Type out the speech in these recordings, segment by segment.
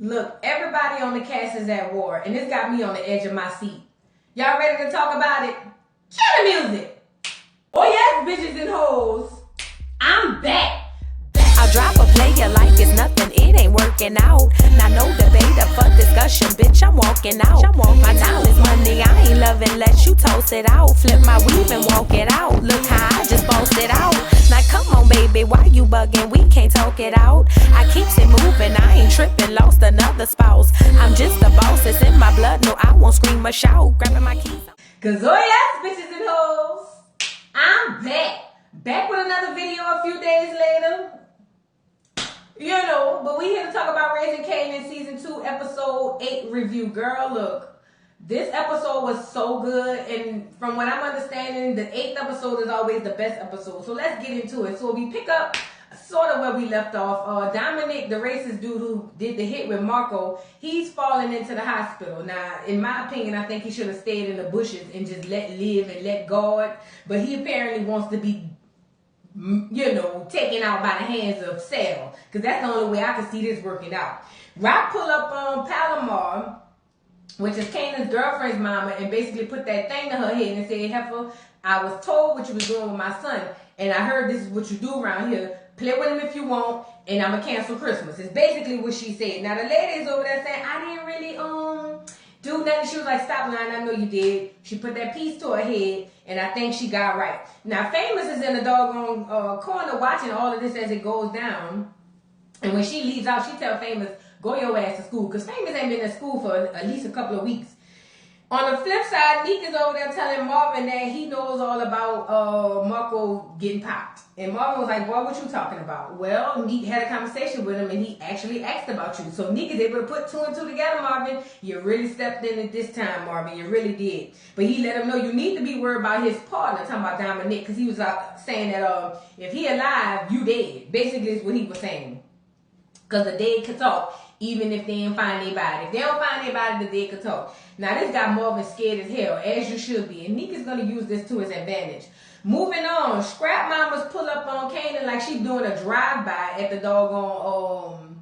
Look, everybody on the cast is at war, and this got me on the edge of my seat. Y'all ready to talk about it? Cue the music. Oh yes, bitches and hoes, I'm back. I'll drop a player like it's nothing, it ain't working out. Now no debate or fuck discussion, bitch, I'm walking out. My time is money, I ain't loving, let you toast it out. Flip my weave and walk it out, look how I just bossed it out. Now come on baby, why you bugging, we can't talk it out. I keeps it moving, I ain't tripping, lost another spouse. I'm just a boss, it's in my blood, no I won't scream or shout. Grabbing my keys. Cause oh yes, bitches and hoes, I'm back. Back with another video a few days later. You know, but we here to talk about Raising Kanan Season 2, Episode 8 review. Girl, look, this episode was so good, and from what I'm understanding, the 8th episode is always the best episode. So let's get into it. So we pick up sort of where we left off. Dominic, the racist dude who did the hit with Marco, he's falling into the hospital. Now, in my opinion, I think he should have stayed in the bushes and just let live and let God. But he apparently wants to be, you know, taken out by the hands of Sal, because that's the only way I can see this working out. Rock pull up on Palomar, which is Kanan's girlfriend's mama, and basically put that thing to her head and said, Heifer, I was told what you was doing with my son, and I heard this is what you do around here. Play with him if you want, and I'ma cancel Christmas. It's basically what she said. Now the lady is over there saying, I didn't really do nothing. She was like, stop lying, I know you did. She put that piece to her head, and I think she got right. Now Famous is in the doggone corner watching all of this as it goes down. And when she leaves out, she tell Famous, go your ass to school. Because Famous ain't been in school for at least a couple of weeks. On the flip side, Neek is over there telling Marvin that he knows all about Marco getting popped. And Marvin was like, boy, what you talking about? Well, Neek had a conversation with him, and he actually asked about you. So Neek is able to put 2 and 2 together, Marvin. You really stepped in at this time, Marvin. You really did. But he let him know you need to be worried about his partner, talking about Dominic, because he was saying that if he alive, you dead. Basically, is what he was saying. Because the dead could talk, even if they didn't find their body. If they don't find their body, the dead could talk. Now, this got Marvin scared as hell, as you should be. And Neek is going to use this to his advantage. Moving on, Scrap Mama's pull up on Kanan like she's doing a drive-by at the doggone,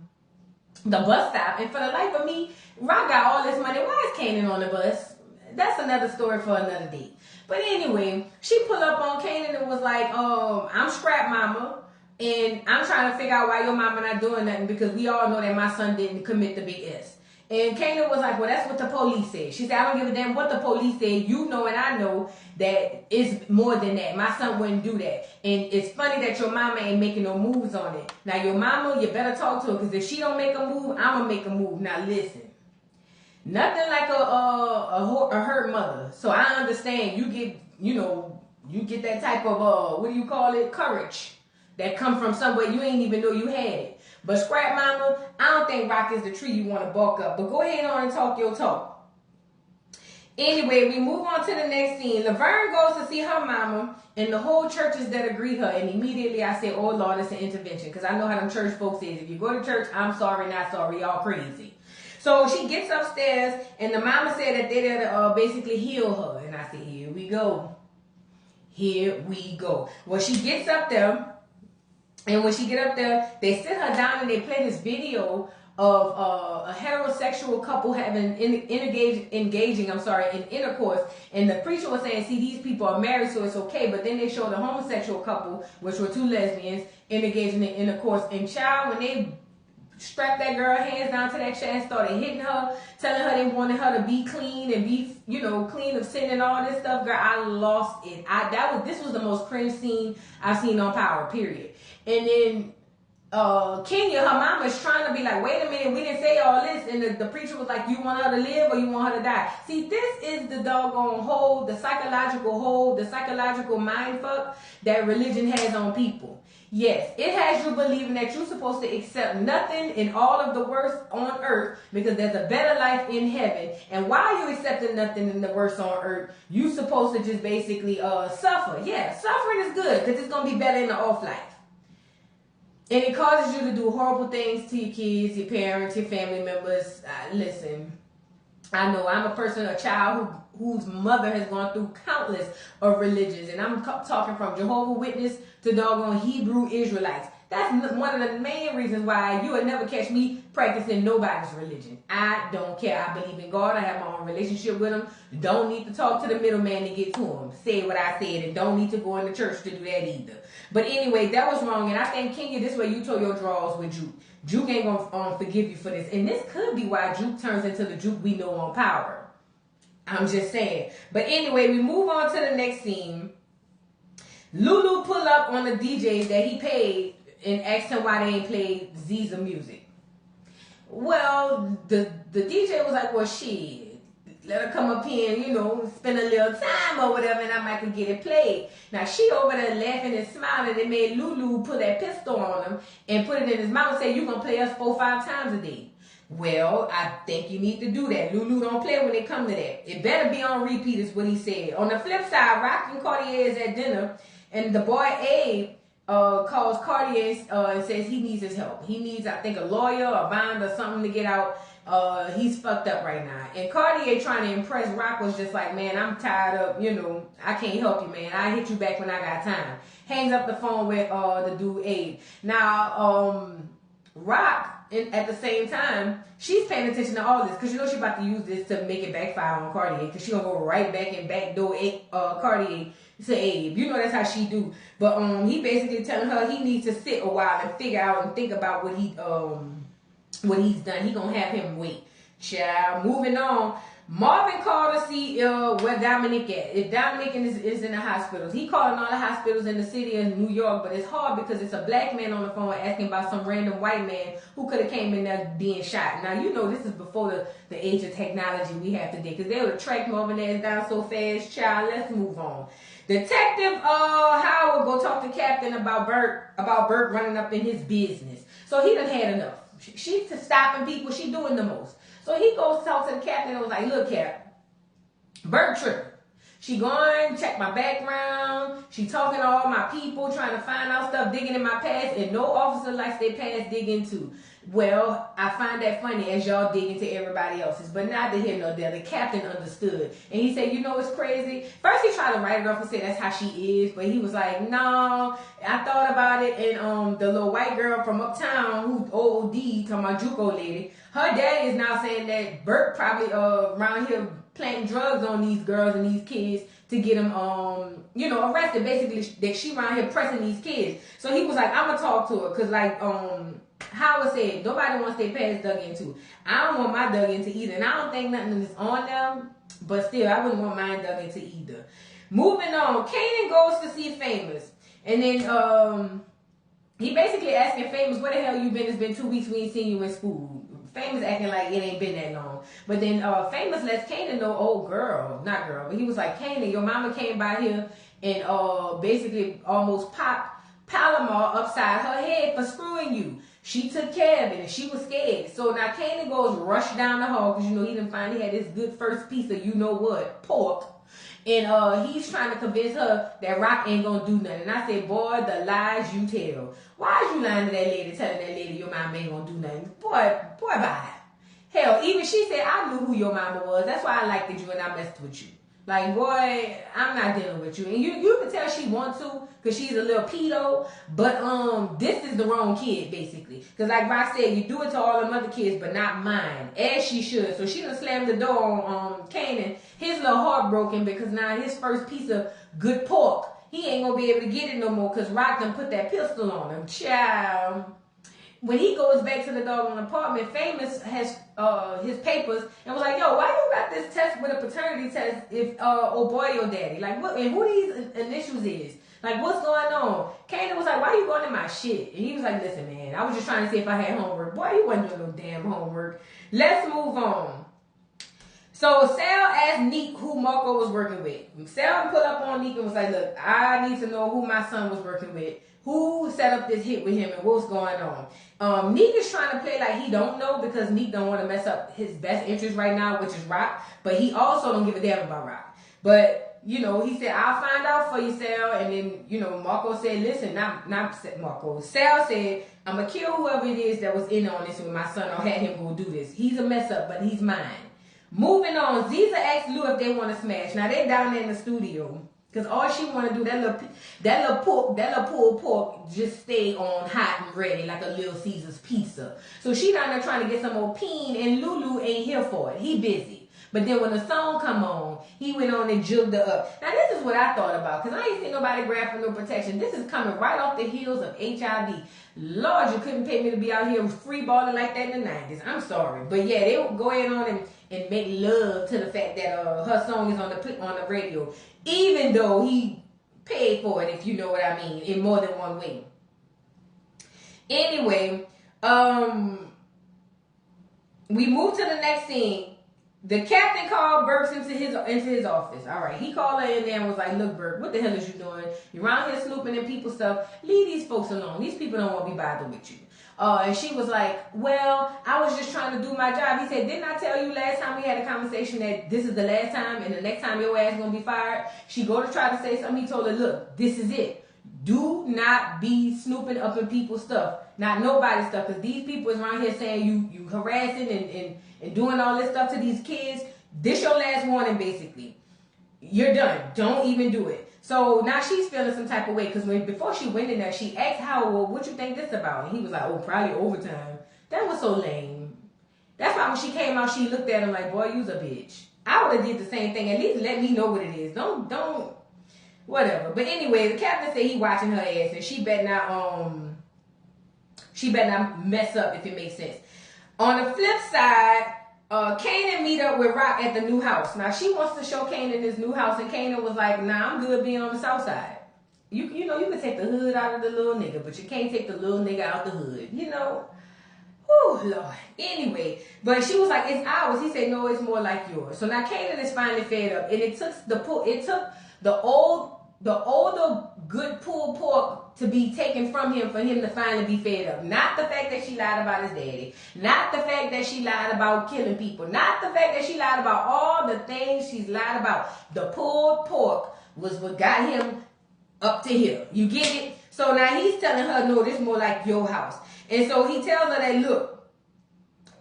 the bus stop. And for the life of me, Rock got all this money. Why is Kanan on the bus? That's another story for another day. But anyway, she pulled up on Kanan and was like, I'm Scrap Mama. And I'm trying to figure out why your mama not doing nothing, because we all know that my son didn't commit the big S. And Kanan was like, well, that's what the police said. She said, I don't give a damn what the police said. You know and I know that it's more than that. My son wouldn't do that. And it's funny that your mama ain't making no moves on it. Now, your mama, you better talk to her, because if she don't make a move, I'm going to make a move. Now, listen. Nothing like a hurt mother. So I understand you get, you get that type of, what do you call it, courage that come from somewhere you ain't even know you had it. But Scrap Mama, I don't think Rock is the tree you want to bark up. But go ahead on and talk your talk. Anyway, we move on to the next scene. Laverne goes to see her mama, and the whole church is there to greet her. And immediately I say, oh Lord, it's an intervention. Because I know how them church folks is. If you go to church, I'm sorry, not sorry, y'all crazy. So she gets upstairs, and the mama said that they're there to basically heal her. And I said, here we go. Here we go. Well, she gets up there. And when she get up there, they sit her down and they play this video of a heterosexual couple having engaging in intercourse. And the preacher was saying, see, these people are married, so it's okay. But then they showed a homosexual couple, which were 2 lesbians, engaging in intercourse. And child, when they strapped that girl hands down to that chair and started hitting her, telling her they wanted her to be clean and be, clean of sin and all this stuff, girl, I lost it. This was the most cringe scene I've seen on Power, period. And then Kenya, her mama, is trying to be like, wait a minute, we didn't say all this. And the preacher was like, you want her to live or you want her to die? See, this is the doggone hold, the psychological mind fuck that religion has on people. Yes, it has you believing that you're supposed to accept nothing and all of the worst on earth because there's a better life in heaven. And while you accepting nothing in the worst on earth, you supposed to just basically suffer. Yeah, suffering is good because it's going to be better in the off life. And it causes you to do horrible things to your kids, your parents, your family members. Listen, I know I'm a child whose mother has gone through countless of religions. And I'm talking from Jehovah's Witness to doggone Hebrew Israelites. That's one of the main reasons why you will never catch me practicing nobody's religion. I don't care. I believe in God. I have my own relationship with him. Don't need to talk to the middleman to get to him. Say what I said, and don't need to go in the church to do that either. But anyway, that was wrong. And I think, Kenya, this way you told your draws with Juke. Juke ain't gonna forgive you for this. And this could be why Juke turns into the Juke we know on Power. I'm just saying. But anyway, we move on to the next scene. Lulu pull up on the DJs that he paid and asked him why they ain't played Ziza music. Well, the DJ was like, well, shit, let her come up here and, you know, spend a little time or whatever, and I might could get it played. Now, she over there laughing and smiling, and made Lulu put that pistol on him and put it in his mouth and say, you gonna play us 4 or 5 times a day. Well, I think you need to do that. Lulu don't play when it come to that. It better be on repeat is what he said. On the flip side, Rock and Cartier is at dinner, and the boy Abe calls Cartier and says he needs his help. He needs, I think, a lawyer, a bond, or something to get out. He's fucked up right now. And Cartier trying to impress Rock was just like, man, I'm tired of, you know, I can't help you, man. I'll hit you back when I got time. Hangs up the phone with the dude Abe. Now, Rock, at the same time, she's paying attention to all this because you know she's about to use this to make it backfire on Cartier because she's going to go right back and backdoor Cartier to Abe. You know that's how she do. But he basically telling her he needs to sit a while and figure out and think about what he's done. He gonna have him wait. Child, moving on. Marvin called to see where Dominic at. If Dominic is in the hospitals, he calling all the hospitals in the city of New York, but it's hard because it's a black man on the phone asking about some random white man who could have came in there being shot. Now, you know this is before the age of technology we have today because they would track Marvin ass down so fast. Child, let's move on. Detective Howard go talk to Captain about Bert running up in his business. So he done had enough. She's stopping people. She doing the most. So he goes to talk to the captain and was like, look, Cap, Bert tripping. She going, check my background. She talking to all my people, trying to find out stuff, digging in my past, and no officer likes their past dig into. Well, I find that funny as y'all dig into everybody else's, but neither here nor there. The captain understood. And he said, you know what's crazy? First he tried to write it off and say that's how she is, but he was like, no, I thought about it, and the little white girl from uptown who OOD, talking about Juco lady, her daddy is now saying that Bert probably around here planting drugs on these girls and these kids to get them, arrested. Basically, that she around here pressing these kids. So he was like, I'm gonna talk to her, cause like Howard said, nobody wants their past dug into. I don't want my dug into either, and I don't think nothing is on them. But still, I wouldn't want mine dug into either. Moving on, Kanan goes to see Famous, and then he basically asking Famous, where the hell you been? It's been 2 weeks. We ain't seen you in school. Famous acting like it ain't been that long. But then Famous lets Kanan know, but he was like, Kanan, your mama came by here and basically almost popped Palomar upside her head for screwing you. She took care of it and she was scared. So now Kanan goes rush down the hall because he didn't find he had his good first piece of pork. And he's trying to convince her that Rock ain't gonna do nothing. And I said, boy, the lies you tell. Why is you lying to that lady, telling that lady your mama ain't gonna do nothing? Boy, bye. Hell, even she said, I knew who your mama was. That's why I liked you and I messed with you. Like, boy, I'm not dealing with you. And you can tell she wants to because she's a little pedo. But this is the wrong kid, basically. Because like Rock said, you do it to all them other kids, but not mine. As she should. So she done slammed the door on Kanan. His little heart broken because now his first piece of good pork, he ain't going to be able to get it no more because Rock done put that pistol on him. Child. When he goes back to the doggone apartment, Famous has his papers and was like, yo, why you got this test with a paternity test if oh boy your daddy? Like what and who these initials is? Like what's going on? Kanan was like, why you going in my shit? And he was like, listen, man, I was just trying to see if I had homework. Boy, you wasn't doing no damn homework. Let's move on. So Sal asked Neek who Marco was working with. Sal put up on Neek and was like, look, I need to know who my son was working with. Who set up this hit with him and what's going on? Neek is trying to play like he don't know because Neek don't want to mess up his best interest right now, which is Rock. But he also don't give a damn about Rock. But, he said, I'll find out for you, Sal. And then, Marco said, listen, not Marco. Sal said, I'm going to kill whoever it is that was in on this with my son or had him go do this. He's a mess up, but he's mine. Moving on, Ziza asked Lou if they want to smash. Now, they're down there in the studio. Cause all she want to do, that little pulled pork just stay on hot and ready like a Little Caesar's pizza. So she down there trying to get some more peen, and Lulu ain't here for it. He busy. But then when the song come on, he went on and jugged her up. Now this is what I thought about, cause I ain't seen nobody grab for no protection. This is coming right off the heels of HIV. Lord, you couldn't pay me to be out here free balling like that in the 90s. I'm sorry, but yeah, they would go ahead on and make love to the fact that her song is on the radio, even though he paid for it, if you know what I mean, in more than one way. Anyway, we move to the next scene. The captain called Burks into his office. All right, he called her in there and was like, "Look, Burke, what the hell is you doing? You're around here snooping in people's stuff. Leave these folks alone. These people don't want to be bothered with you." And she was like, "Well, I was just trying to do my job." He said, "Didn't I tell you last time we had a conversation that this is the last time and the next time your ass is going to be fired?" She go to try to say something. He told her, "Look, this is it. Do not be snooping up in people's stuff. Not nobody's stuff. Because these people is around here saying you harassing and doing all this stuff to these kids. This your last warning, basically. You're done. Don't even do it." So now she's feeling some type of way, because before she went in there, she asked Howard, "Well, what you think this about?" And he was like, "Oh, probably overtime." That was so lame. That's why when she came out, she looked at him like, "Boy, you's a bitch." I would have did the same thing. At least let me know what it is. Don't, whatever. But anyway, the captain said he watching her ass, and she better not mess up, if it makes sense. On the flip side, Kanan meet up with Rock at the new house. Now she wants to show Kanan his new house, and Kanan was like, "Nah, I'm good being on the south side. You know, you can take the hood out of the little nigga, but you can't take the little nigga out the hood, you know." Oh Lord. Anyway, but she was like, "It's ours." He said, "No, it's more like yours." So now Kanan is finally fed up, and it took the older good pulled pork to be taken from him for him to finally be fed up. Not the fact that she lied about his daddy. Not the fact that she lied about killing people. Not the fact that she lied about all the things she's lied about. The pulled pork was what got him up to here. You get it? So now he's telling her, "No, this is more like your house." And so he tells her that, "Look,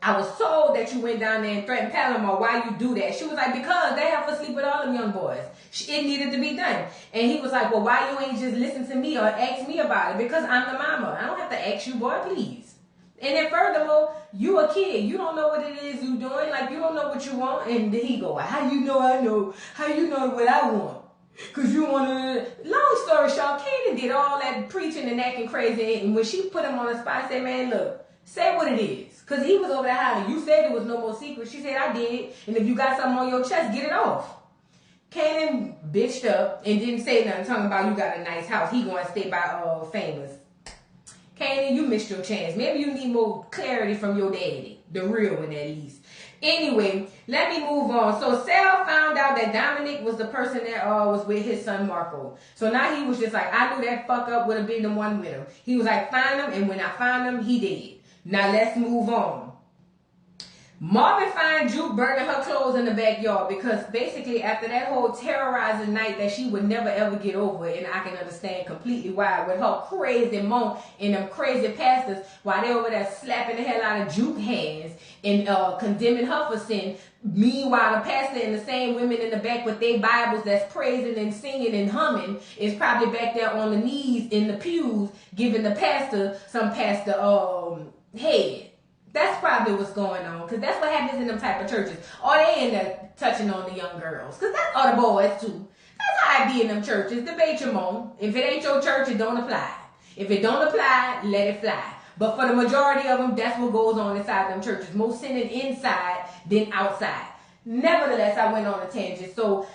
I was told that you went down there and threatened Palomar. Why you do that?" She was like, "Because they have to sleep with all them young boys. It needed to be done." And he was like, "Well, why you ain't just listen to me or ask me about it?" "Because I'm the mama. I don't have to ask you, boy, please." And then furthermore, you a kid. You don't know what it is you doing. Like, you don't know what you want. And then he go, "How you know I know? How you know what I want? Because you want to..." Long story short, Kanan did all that preaching and acting crazy. And when she put him on the spot, I said, "Man, look, say what it is." Because he was over there hollering, "You said there was no more secret." She said, "I did. And if you got something on your chest, get it off." Kanan bitched up and didn't say nothing, talking about you got a nice house. He going to stay by Famous. Kanan, you missed your chance. Maybe you need more clarity from your daddy. The real one, at least. Anyway, let me move on. So Sal found out that Dominic was the person that was with his son Marco. So now he was just like, "I knew that fuck up would have been the one with him." He was like, "Find him," and when I found him, he did. Now let's move on. Marvin finds Juke burning her clothes in the backyard, because basically after that whole terrorizing night that she would never ever get over, and I can understand completely why, with her crazy mom and them crazy pastors, while they over there slapping the hell out of Juke hands and condemning her for sin. Meanwhile, the pastor and the same women in the back with their Bibles that's praising and singing and humming is probably back there on the knees in the pews giving the pastor some pastor head. That's probably what's going on, because that's what happens in them type of churches. Or they end up touching on the young girls, because that's all the boys too. That's how it be in them churches. Debate your mom. If it ain't your church, it don't apply. If it don't apply, let it fly. But for the majority of them, that's what goes on inside them churches. More sinning inside than outside. Nevertheless, I went on a tangent. So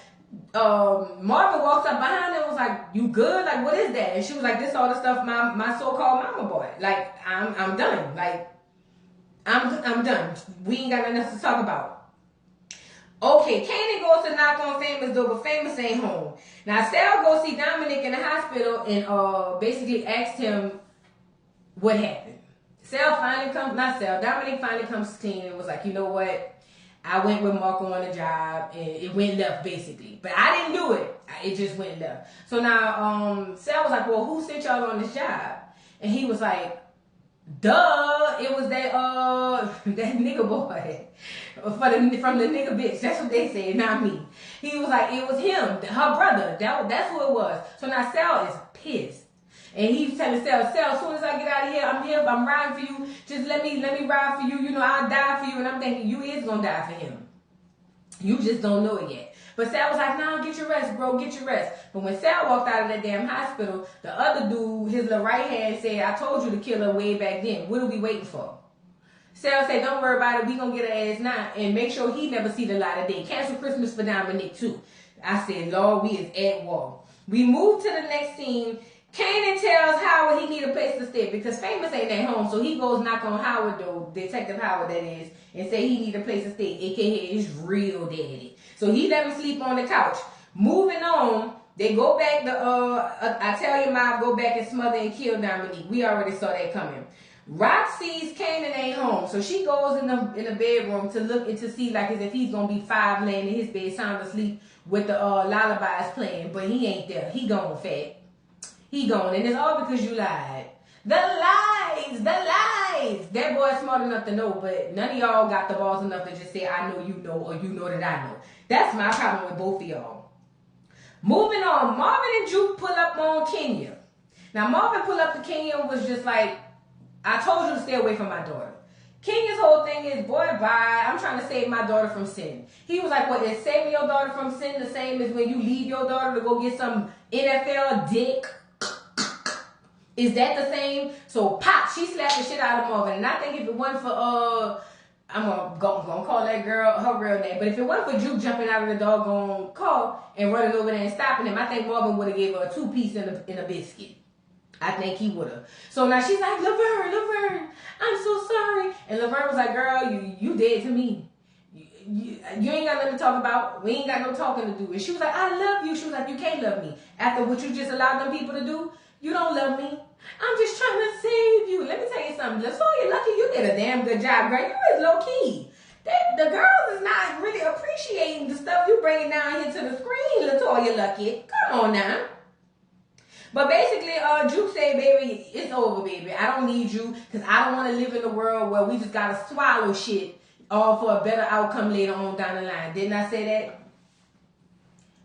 Marvin walks up behind her and was like, "You good? Like, what is that?" And she was like, "This all the stuff my so-called mama bought. Like, I'm done. Like, I'm done. We ain't got nothing else to talk about." Okay, Kanan goes to knock on Famous door, but Famous ain't home. Now Sal goes see Dominic in the hospital and basically asked him what happened. Dominic finally comes clean and was like, "You know what? I went with Marco on the job and it went left, basically. But I didn't do it. It just went left." So now Sal was like, "Well, who sent y'all on this job?" And he was like, Duh, it was that that nigga boy from the nigga bitch. That's what they said, not me. He was like, it was him, her brother. That's who it was. So now Sal is pissed. And he's telling Sal, as soon as I get out of here, I'm riding for you. Just let me ride for you. You know, I'll die for you. And I'm thinking, you is gonna die for him. You just don't know it yet. But Sal was like, nah, get your rest, bro, get your rest. But when Sal walked out of that damn hospital, the other dude, his little right hand said, I told you to kill her way back then. What are we waiting for? Sal said, don't worry about it. We gonna get her ass now and make sure he never see the light of day. Cancel Christmas for Dominic too. I said, Lord, we is at war. We move to the next scene. Kanan tells Howard he need a place to stay because Famous ain't at home. So he goes knock on Howard, though, Detective Howard that is, and say he need a place to stay, aka his real daddy. So he let him sleep on the couch. Moving on, they go back to, I tell your mom, go back and smother and kill Dominique. We already saw that coming. Rock sees Kanan ain't home. So she goes in the bedroom to look and to see like as if he's going to be 5 laying in his bed, sound asleep with the lullabies playing. But he ain't there. He gone, fat. He gone. And it's all because you lied. The lies. That boy's smart enough to know, but none of y'all got the balls enough to just say, I know you know, or you know that I know. That's my problem with both of y'all. Moving on, Marvin and Juke pull up on Kenya. Now, Marvin pull up to Kenya was just like, I told you to stay away from my daughter. Kenya's whole thing is, boy, bye. I'm trying to save my daughter from sin. He was like, what, is saving your daughter from sin the same as when you leave your daughter to go get some NFL dick? Is that the same? So, pop, she slapped the shit out of Marvin. And I think if it wasn't for, I'm gonna call that girl her real name. But if it wasn't for Juke jumping out of the doggone car and running over there and stopping him, I think Marvin would have gave her a 2-piece in a biscuit. I think he would have. So now she's like, Laverne, I'm so sorry. And Laverne was like, girl, you dead to me. You ain't got nothing to talk about. We ain't got no talking to do. And she was like, I love you. She was like, you can't love me. After what you just allowed them people to do, you don't love me. I'm just trying to save you. Let me tell you something. LaToya Lucky, you did a damn good job, girl. You is low key. The girls is not really appreciating the stuff you bringing down here to the screen, LaToya Lucky. Come on now. But basically, Juke said, baby, it's over, baby. I don't need you because I don't want to live in a world where we just got to swallow shit all for a better outcome later on down the line. Didn't I say that?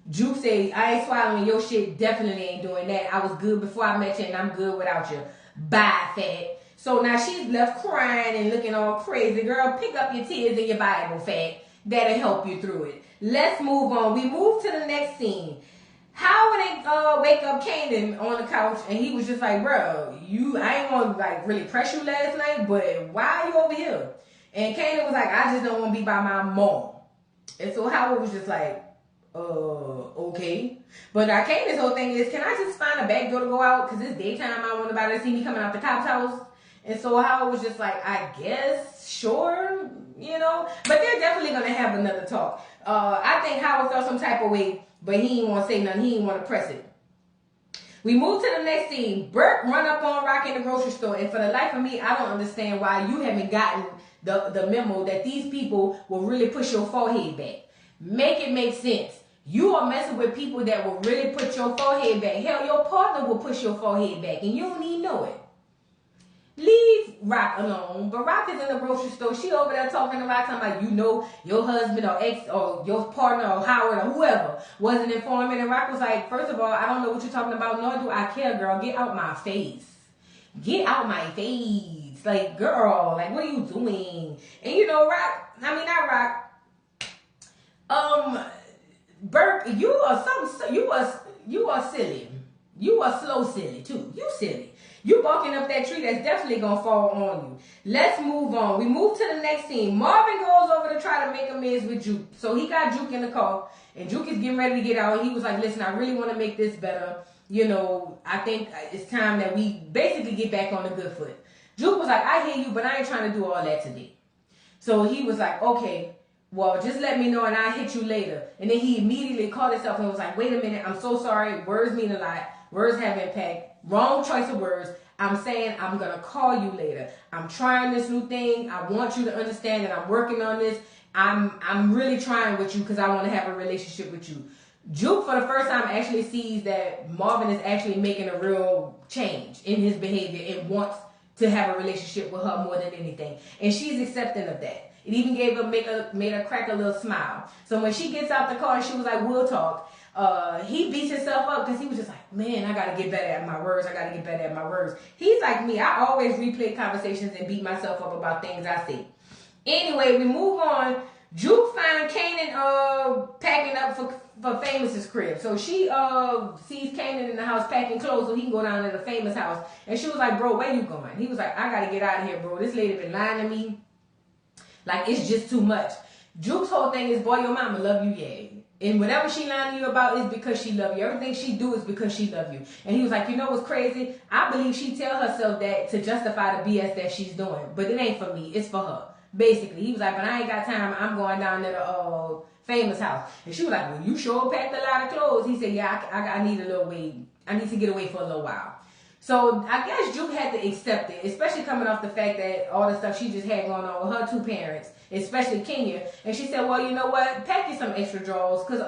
Juke said, I ain't swallowing your shit. Definitely ain't doing that. I was good before I met you and I'm good without you. Bye, fat. So now she's left crying and looking all crazy. Girl, pick up your tears in your Bible, fat. That'll help you through it. Let's move on. We move to the next scene. Howard wake up Kanan on the couch and he was just like, bro, I ain't want to like really press you last night, but why are you over here? And Kanan was like, I just don't want to be by my mom. And so Howard was just like, okay. But now Kanan's whole thing is, can I just find a back door to go out? Because it's daytime, I want nobody to see me coming out the cop's house. And so Howard was just like, I guess, sure, you know. But they're definitely going to have another talk. I think Howard felt some type of way, but he didn't want to say nothing. He didn't want to press it. We move to the next scene. Bert run up on Rock in the grocery store. And for the life of me, I don't understand why you haven't gotten the memo that these people will really push your forehead back. Make it make sense. You are messing with people that will really put your forehead back. Hell, your partner will push your forehead back, and you don't even know it. Leave Rock alone. But Rock is in the grocery store. She over there talking about, you know, your husband or ex or your partner or Howard or whoever wasn't informing. And Rock was like, first of all, I don't know what you're talking about, nor do I care, girl. Get out my face. Get out my face. Like, girl, like, what are you doing? And you know, Bert, you are silly. You are slow silly too. You silly. You barking up that tree that's definitely gonna fall on you. Let's move on. We move to the next scene. Marvin goes over to try to make amends with Juke. So he got Juke in the car, and Juke is getting ready to get out. He was like, listen, I really want to make this better. You know, I think it's time that we basically get back on the good foot. Juke was like, I hear you, but I ain't trying to do all that today. So he was like, okay, well, just let me know and I'll hit you later. And then he immediately called himself and was like, wait a minute, I'm so sorry. Words mean a lot. Words have impact. Wrong choice of words. I'm saying I'm going to call you later. I'm trying this new thing. I want you to understand that I'm working on this. I'm really trying with you because I want to have a relationship with you. Juke, for the first time, actually sees that Marvin is actually making a real change in his behavior and wants to have a relationship with her more than anything. And she's accepting of that. It even made her crack a little smile. So when she gets out the car, she was like, we'll talk. He beats himself up because he was just like, man, I got to get better at my words. I got to get better at my words. He's like me. I always replay conversations and beat myself up about things I say. Anyway, we move on. Juke find Kanan packing up for Famous's crib. So she sees Kanan in the house packing clothes so he can go down to the Famous house. And she was like, bro, where you going? He was like, I got to get out of here, bro. This lady been lying to me. Like, it's just too much. Juke's whole thing is, boy, your mama love you, yeah. And whatever she lying to you about is because she love you. Everything she do is because she love you. And he was like, you know what's crazy? I believe she tell herself that to justify the BS that she's doing. But it ain't for me. It's for her. Basically. He was like, but I ain't got time. I'm going down to the Famous house. And she was like, well, you sure packed a lot of clothes. He said, yeah, I need a little wait. I need to get away for a little while. So I guess Juke had to accept it, especially coming off the fact that all the stuff she just had going on with her two parents, especially Kenya. And she said, well, you know what? Pack you some extra drawers because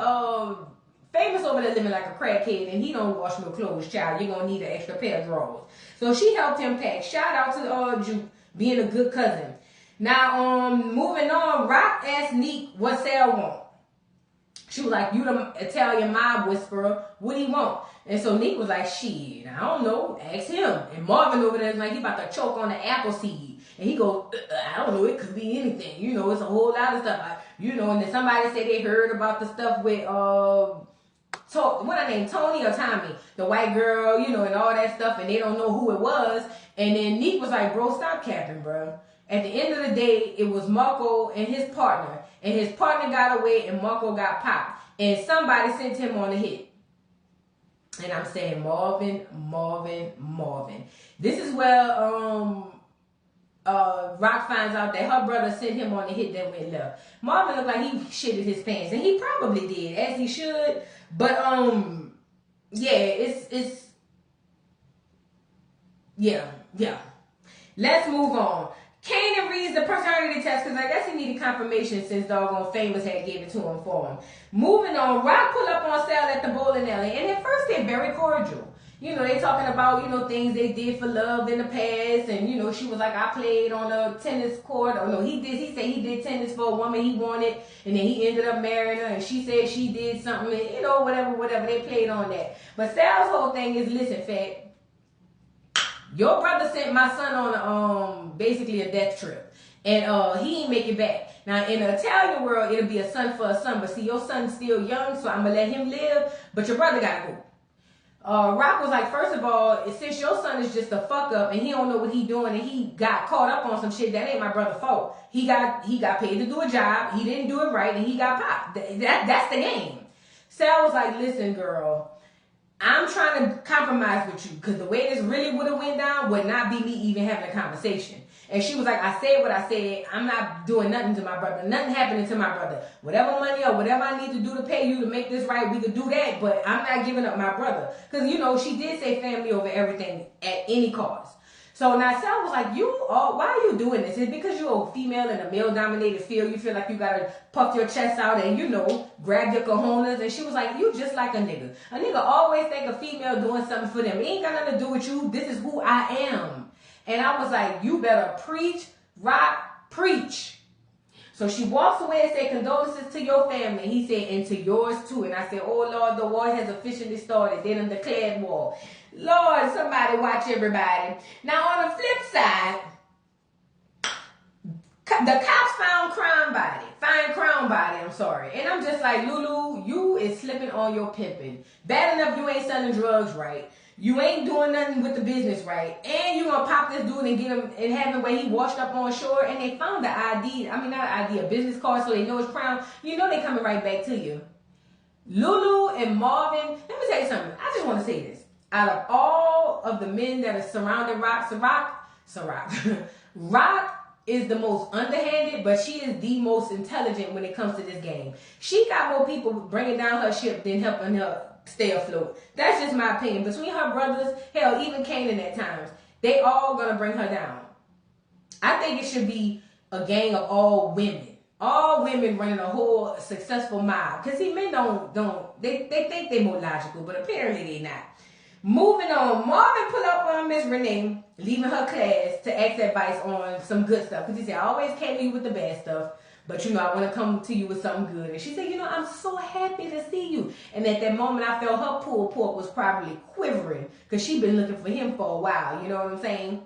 Famous over there living like a crackhead and he don't wash no clothes, child. You're going to need an extra pair of drawers. So she helped him pack. Shout out to Juke being a good cousin. Now, moving on, Rock asked Neek what Sal want. She was like, you the Italian mob whisperer. What do you want? And so Neek was like, shit, I don't know. Ask him. And Marvin over there is like, he about to choke on the apple seed. And he goes, I don't know. It could be anything. You know, it's a whole lot of stuff. And then somebody said they heard about the stuff with, what her name, Tony or Tommy, the white girl, and all that stuff. And they don't know who it was. And then Neek was like, bro, stop capping, bro. At the end of the day, it was Marco and his partner. And his partner got away and Marco got popped. And somebody sent him on a hit. And I'm saying Marvin. This is where Rock finds out that her brother sent him on the hit that went left. Marvin looked like he shitted his pants. And he probably did, as he should. But yeah. Let's move on. Kanan reads the personality test because I guess he needed confirmation since doggone Famous had gave it to him for him. Moving on, Rock pull up on Sal at the bowling alley, and at first they're very cordial. They talking about, things they did for love in the past, and, she was like, I played on a tennis court. Oh, no, he said he did tennis for a woman he wanted, and then he ended up marrying her, and she said she did something, and, whatever, they played on that. But Sal's whole thing is, listen, Fat, your brother sent my son on basically a death trip. And he ain't make it back. Now in the Italian world, it'll be a son for a son. But see, your son's still young, so I'm gonna let him live. But your brother gotta go. Rock was like, first of all, since your son is just a fuck up and he don't know what he doing and he got caught up on some shit, that ain't my brother's fault. He got paid to do a job. He didn't do it right and he got popped. That's the game. Sal was like, listen, girl, I'm trying to compromise with you because the way this really would have went down would not be me even having a conversation. And she was like, I said what I said. I'm not doing nothing to my brother. Nothing happening to my brother. Whatever money or whatever I need to do to pay you to make this right, we could do that. But I'm not giving up my brother. Because, she did say family over everything at any cost. So now Sal was like, why are you doing this? Is it because you're a female in a male-dominated field? You feel like you got to puff your chest out and, grab your cojones? And she was like, you just like a nigga. A nigga always think a female doing something for them. It ain't got nothing to do with you. This is who I am. And I was like, you better preach, Rock, preach. So she walks away and said, condolences to your family. He said, and to yours too. And I said, oh, Lord, the war has officially started. They done declared war. Lord, somebody watch everybody. Now, on the flip side, the cops found Crown Body. And I'm just like, Lulu, you is slipping on your pimping. Bad enough you ain't selling drugs right. You ain't doing nothing with the business right. And you gonna pop this dude and get him and have him where he washed up on shore. And they found the ID. I mean, not an ID, a business card, so they know it's Crown. They coming right back to you. Lulu and Marvin, let me tell you something. I just want to say this. Out of all of the men that are surrounding Rock, Rock is the most underhanded, but she is the most intelligent when it comes to this game. She got more people bringing down her ship than helping her stay afloat. That's just my opinion. Between her brothers, hell, even Kanan at times, they all gonna bring her down. I think it should be a gang of all women. All women running a whole successful mob. Because see, men don't they think they're more logical, but apparently they not. Moving on, Marvin pulled up on Miss Renee, leaving her class to ask advice on some good stuff. Because he said, I always came to you with the bad stuff, but you know, I want to come to you with something good. And she said, you know, I'm so happy to see you. And at that moment, I felt her pulled pork was probably quivering because she'd been looking for him for a while. You know what I'm saying?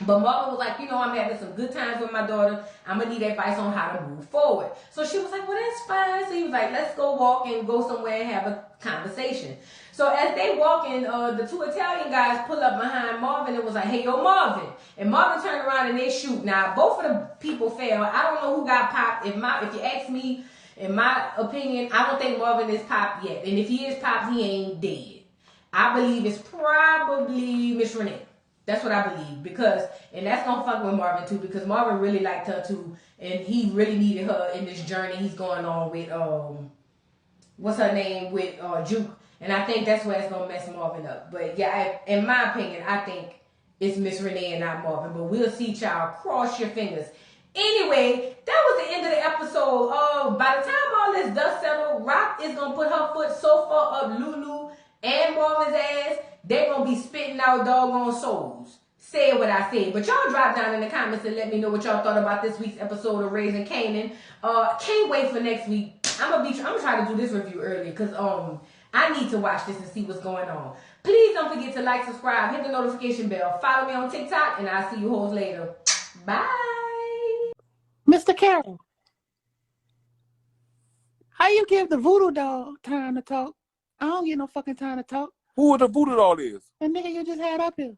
But Marvin was like, you know, I'm having some good times with my daughter. I'm going to need advice on how to move forward. So she was like, well, that's fine. So he was like, let's go walk and go somewhere and have a conversation. So as they walking, the two Italian guys pull up behind Marvin and was like, hey, yo, Marvin. And Marvin turned around and they shoot. Now, both of the people fell. I don't know who got popped. If you ask me, in my opinion, I don't think Marvin is popped yet. And if he is popped, he ain't dead. I believe it's probably Miss Renee. That's what I believe, and that's gonna fuck with Marvin too, because Marvin really liked her too, and he really needed her in this journey he's going on with what's her name, with Juke, and I think that's where it's gonna mess Marvin up. But yeah, in my opinion, I think it's Miss Renee and not Marvin. But we'll see, child. Cross your fingers. Anyway, that was the end of the episode. By the time all this dust settled, Rock is gonna put her foot so far up Lulu and Marvin's ass, they're going to be spitting out doggone souls. Say what I said. But y'all drop down in the comments and let me know what y'all thought about this week's episode of Raising Kanan. Can't wait for next week. I'm gonna try to do this review early because I need to watch this and see what's going on. Please don't forget to like, subscribe, hit the notification bell. Follow me on TikTok, and I'll see you hoes later. Bye. Mr. Carroll, how you give the voodoo dog time to talk? I don't get no fucking time to talk. Who the voodoo doll is? The nigga you just had up here.